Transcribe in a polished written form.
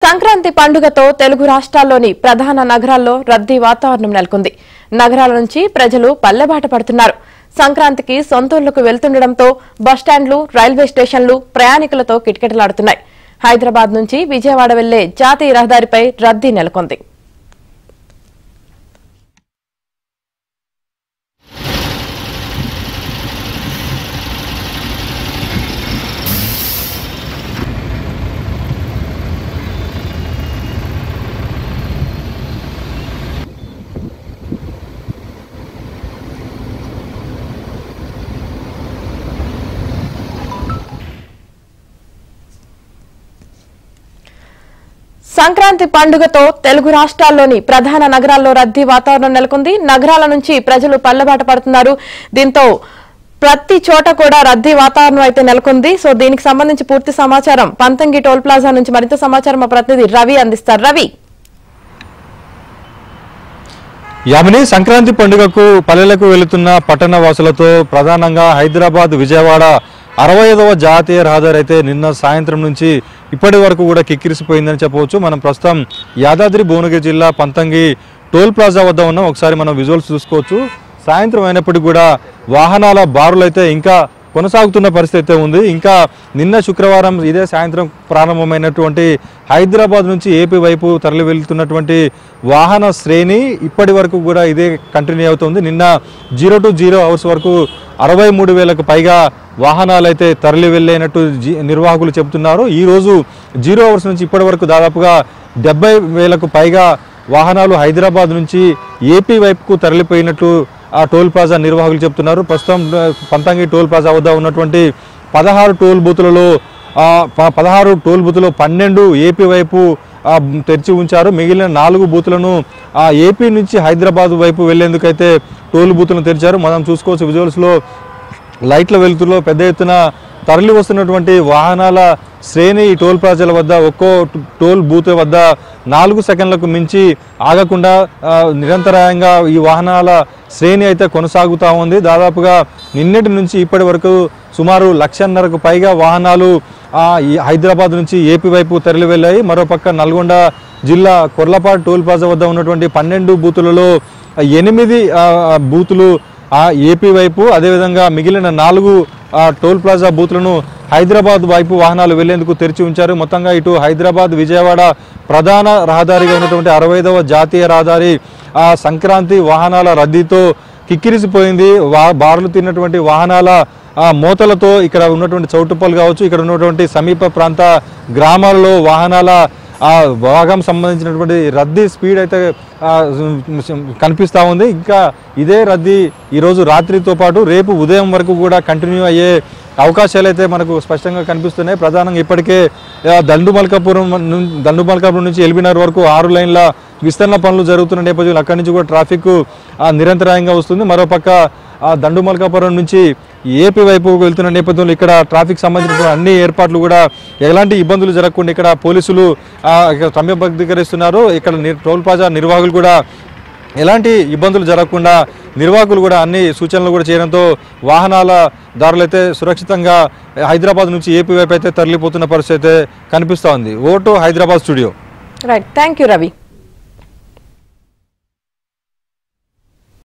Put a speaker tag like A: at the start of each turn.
A: సంక్రాంతి పండుగతో తెలుగు రాష్ట్రాల్లోని ప్రధాన నగరాల్లో రద్దీ వాతావరణం నెలకొంది. నగరాల నుంచి ప్రజలు పల్లెబాట పడుతున్నారు. సంక్రాంతికి సొంతూళ్లకు వెళ్తుండటంతో బస్టాండ్లు, రైల్వే స్టేషన్లు ప్రయాణికులతో కిటకిటలాడుతున్నాయి. హైదరాబాద్ నుంచి విజయవాడ వెళ్లే జాతీయ రహదారిపై రద్దీ నెలకొంది. సంక్రాంతి పండుగతో తెలుగు రాష్ట్రాల్లోని ప్రధాన నగరాల్లో రద్దీ వాతావరణం నెలకొంది. నగరాల నుంచి ప్రజలు పల్లెబాట పడుతున్నారు. దీంతో ప్రతి చోట కూడా రద్దీ వాతావరణం అయితే నెలకొంది. సో దీనికి సంబంధించి పూర్తి సమాచారం పంతంగి టోల్ ప్లాజా నుంచి మరింత సమాచారం మా ప్రతినిధి రవి అందిస్తారు. రవి,
B: యామిని, సంక్రాంతి పండుగకు పల్లెలకు వెళుతున్న పట్టణ వాసులతో ప్రధానంగా హైదరాబాద్ విజయవాడ 65వ జాతీయ రహదారి అయితే నిన్న సాయంత్రం నుంచి ఇప్పటి వరకు కూడా కిక్కిరిసిపోయిందని చెప్పవచ్చు. మనం ప్రస్తుతం యాదాద్రి భువనగిరి జిల్లా పంతంగి టోల్ ప్లాజా వద్ద ఉన్నాం. ఒకసారి మనం విజువల్స్ చూసుకోవచ్చు. సాయంత్రం అయినప్పటికీ కూడా వాహనాల బారులు అయితే ఇంకా కొనసాగుతున్న పరిస్థితి అయితే ఉంది. ఇంకా నిన్న శుక్రవారం ఇదే సాయంత్రం ప్రారంభమైనటువంటి హైదరాబాద్ నుంచి ఏపీ వైపు తరలి వెళ్తున్నటువంటి వాహన శ్రేణి ఇప్పటి వరకు కూడా ఇదే కంటిన్యూ అవుతుంది. నిన్న 0 to 0 hours వరకు 63,000కు పైగా వాహనాలు అయితే తరలి వెళ్ళినట్టు నిర్వాహకులు చెబుతున్నారు. ఈరోజు 0 hours నుంచి ఇప్పటి వరకు దాదాపుగా 70,000కు పైగా వాహనాలు హైదరాబాద్ నుంచి ఏపీ వైపుకు తరలిపోయినట్లు ఆ టోల్ ప్లాజా నిర్వాహకులు చెప్తున్నారు. ప్రస్తుతం పంతంగి టోల్ ప్లాజా వద్ద ఉన్నటువంటి 16 టోల్ బూతులలో 12 ఏపీ వైపు తెరిచి ఉంచారు. మిగిలిన 4 బూతులను ఏపీ నుంచి హైదరాబాద్ వైపు వెళ్లేందుకైతే టోల్ బూతులను తెరిచారు. మనం చూసుకోవచ్చు విజువల్స్లో లైట్ల వెలుతురులో పెద్ద ఎత్తున తరలి వస్తున్నటువంటి వాహనాల శ్రేణి ఈ టోల్ ప్లాజాల వద్ద ఒక్కో టోల్ బూత్ వద్ద 4 సెకండ్లకు మించి ఆగకుండా నిరంతరాయంగా ఈ వాహనాల శ్రేణి అయితే కొనసాగుతూ ఉంది. దాదాపుగా నిన్నటి నుంచి ఇప్పటి వరకు సుమారు 1,50,000కు పైగా వాహనాలు హైదరాబాద్ నుంచి ఏపీ వైపు తరలి వెళ్ళాయి. మరోపక్క నల్గొండ జిల్లా కొర్లపాడు టోల్ ప్లాజా వద్ద ఉన్నటువంటి 12 బూతులలో 8 బూతులు ఏపీ వైపు, అదేవిధంగా మిగిలిన 4 టోల్ ప్లాజా బూత్లను హైదరాబాద్ వైపు వాహనాలు వెళ్లేందుకు తెరిచి ఉంచారు. మొత్తంగా ఇటు హైదరాబాద్ విజయవాడ ప్రధాన రహదారిగా ఉన్నటువంటి 65వ జాతీయ రహదారి సంక్రాంతి వాహనాల రద్దీతో కిక్కిరిసిపోయింది. బారులు తిన్నటువంటి వాహనాల మోతలతో ఇక్కడ ఉన్నటువంటి చౌటుప్పలు కావచ్చు, ఇక్కడ ఉన్నటువంటి సమీప ప్రాంత గ్రామాలలో వాహనాల భాగం సంబంధించినటువంటి రద్దీ స్పీడ్ అయితే కనిపిస్తూ ఉంది. ఇంకా ఇదే రద్దీ ఈరోజు రాత్రితో పాటు రేపు ఉదయం వరకు కూడా కంటిన్యూ అయ్యే అవకాశాలు అయితే మనకు స్పష్టంగా కనిపిస్తున్నాయి. ప్రధానంగా ఇప్పటికే దండుమల్కాపురం నుంచి ఎల్బీనగర్ వరకు 6 లైన్ల విస్తరణ పనులు జరుగుతున్న నేపథ్యంలో అక్కడి నుంచి కూడా ట్రాఫిక్ నిరంతరాయంగా వస్తుంది. మరోపక్క దండుమల్కాపురం నుంచి ఏపీ వైపు వెళ్తున్న నేపథ్యంలో ఇక్కడ ట్రాఫిక్ సంబంధించిన అన్ని ఏర్పాట్లు కూడా ఎలాంటి ఇబ్బందులు జరగకుండా ఇక్కడ పోలీసులు క్రమబద్ధీకరిస్తున్నారు. ఇక్కడ టోల్ ప్లాజా నిర్వాహకులు కూడా ఎలాంటి ఇబ్బందులు జరగకుండా నిర్వాహకులు కూడా అన్ని సూచనలు కూడా చేయడంతో వాహనాల దారులైతే సురక్షితంగా హైదరాబాద్ నుంచి ఏపీ వైపు అయితే తరలిపోతున్న పరిస్థితి అయితే కనిపిస్తూ ఉంది. Vote Hyderabad studio.
A: Right, thank you Ravi.